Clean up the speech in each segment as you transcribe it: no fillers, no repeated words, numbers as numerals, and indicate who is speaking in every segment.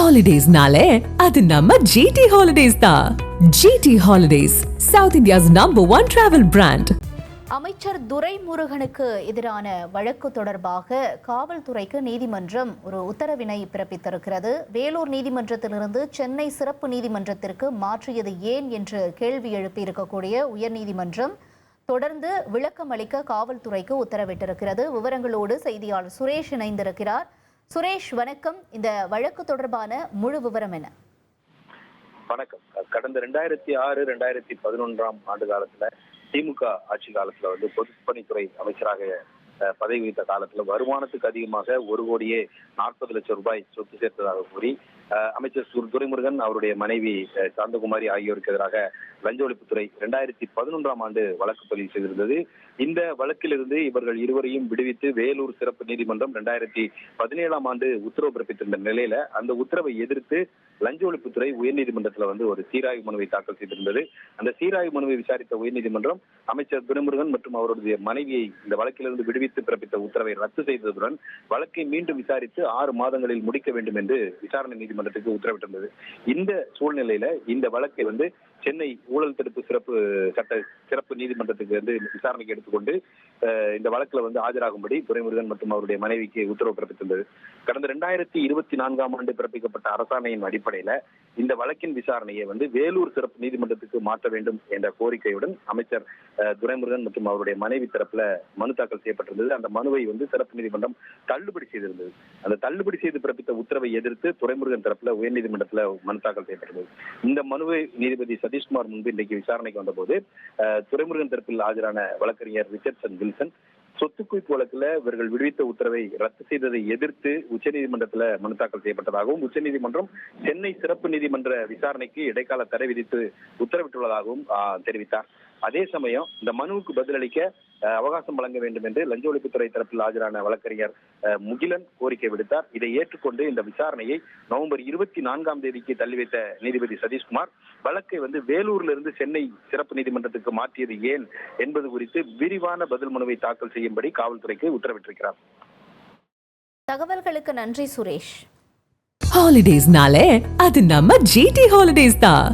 Speaker 1: ஹாலிடேஸ்னாலே அது நம்ம ஜிடி ஹாலிடேஸ் தான். GT holidays, south India's #1 travel brand.
Speaker 2: அமைச்சர் துரைமுருகனுக்கு எதிரான வழக்கு தொடர்பாக காவல்துறைக்கு நீதிமன்றம் ஒரு உத்தரவினை பிறப்பித்திருக்கிறது. வேலூர் நீதிமன்றத்திலிருந்து சென்னை சிறப்பு நீதிமன்றத்திற்கு மாற்றியது ஏன் என்று கேள்வி எழுப்பியிருக்கக்கூடிய உயர்நீதிமன்றம் தொடர்ந்து விளக்கம் அளிக்க காவல்துறைக்கு உத்தரவிட்டிருக்கிறது. விவரங்களோடு செய்தியாளர் சுரேஷ் இணைந்திருக்கிறார். சுரேஷ், வணக்கம். இந்த வழக்கு தொடர்பான முழு விவரம் என்ன?
Speaker 3: வணக்கம். கடந்த 2006-2011 ஆண்டு காலத்துல திமுக ஆட்சி காலத்துல பொதுப்பணித்துறை அமைச்சராக பதவி வகித்த காலத்துல வருமானத்துக்கு அதிகமாக 1,40,00,000 ரூபாய் சொத்து சேர்த்ததாக கூறி அமைச்சர் துரைமுருகன், அவருடைய மனைவி சாந்தகுமாரி ஆகியோருக்கு எதிராக லஞ்ச ஒழிப்புத்துறை 2011 ஆண்டு வழக்கு பதிவு செய்திருந்தது. இந்த வழக்கிலிருந்து இவர்கள் இருவரையும் விடுவித்து வேலூர் சிறப்பு நீதிமன்றம் 2017 ஆண்டு உத்தரவு பிறப்பித்திருந்த நிலையில அந்த உத்தரவை எதிர்த்து லஞ்ச ஒழிப்புத்துறை உயர்நீதிமன்றத்துல ஒரு சீராய்வு மனுவை தாக்கல் செய்திருந்தது. அந்த சீராய்வு மனுவை விசாரித்த உயர்நீதிமன்றம் அமைச்சர் துரைமுருகன் மற்றும் அவருடைய மனைவியை இந்த வழக்கிலிருந்து விடுவித்து பிறப்பித்த உத்தரவை ரத்து செய்ததுடன் வழக்கை மீண்டும் விசாரித்து 6 மாதங்களில் முடிக்க வேண்டும் என்று விசாரணை நீதிமன்றத்துக்கு உத்தரவிட்டிருந்தது. இந்த சூழ்நிலையில இந்த வழக்கை சென்னை ஊழல் தடுப்பு சிறப்பு நீதிமன்றத்துக்கு விசாரணைக்கு எடுத்துக்கொண்டு இந்த வழக்குல ஆஜராகும்படி துரைமுருகன் மற்றும் அவருடைய மனைவிக்கு உத்தரவு பிறப்பித்திருந்தது. கடந்த 2024 ஆண்டு பிறப்பிக்கப்பட்ட அரசாணையின் அடிப்படையில இந்த வழக்கின் விசாரணையை வேலூர் சிறப்பு நீதிமன்றத்துக்கு மாற்ற வேண்டும் என்ற கோரிக்கையுடன் அமைச்சர் துரைமுருகன் மற்றும் அவருடைய மனைவி தரப்புல மனு தாக்கல் செய்யப்பட்டிருந்தது. அந்த மனுவை சிறப்பு நீதிமன்றம் தள்ளுபடி செய்திருந்தது. அந்த தள்ளுபடி செய்து பிறப்பித்த உத்தரவை எதிர்த்து துரைமுருகன் தரப்புல உயர்நீதிமன்றத்துல மனு தாக்கல் செய்யப்பட்டது. இந்த மனுவை நீதிபதி சதீஷ்குமார் முன்பு இன்றைக்கு விசாரணைக்கு வந்தபோது துரைமுருகன் தரப்பில் ஆஜரான வழக்கறிஞர் ரிச்சர்ட்சன் வில்சன் சொத்து குவிப்பு வழக்குல இவர்கள் விடுவித்த உத்தரவை ரத்து செய்ததை எதிர்த்து உச்சநீதிமன்றத்துல மனு தாக்கல் செய்யப்பட்டதாகவும் உச்சநீதிமன்றம் சென்னை சிறப்பு நீதிமன்ற விசாரணைக்கு இடைக்கால தடை விதித்து உத்தரவிட்டுள்ளதாகவும் தெரிவித்தார். அதே சமயம் இந்த மனுவுக்கு பதிலளிக்க அவகாசம் வழங்க வேண்டும் என்று லஞ்ச ஒழிப்புத்துறை தரப்பில் ஆஜரான வழக்கறிஞர் முகிலன் கோரிக்கை விடுத்தார். இதை ஏற்றுக்கொண்டு இந்த விசாரணையை நவம்பர் 24 தள்ளி வைத்த நீதிபதி சதீஷ்குமார் வழக்கை வேலூர்ல இருந்து சென்னை சிறப்பு நீதிமன்றத்துக்கு மாற்றியது ஏன் என்பது குறித்து விரிவான பதில் மனுவை தாக்கல் செய்யும்படி காவல்துறைக்கு உத்தரவிட்டிருக்கிறார்.
Speaker 2: தகவல்களுக்கு நன்றி சுரேஷ்.
Speaker 1: ஹாலிடேஸ்னாலே அது நம்ம ஜிடி ஹாலிடேஸ் தான்.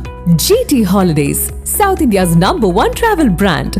Speaker 1: GT holidays, south India's #1 travel brand.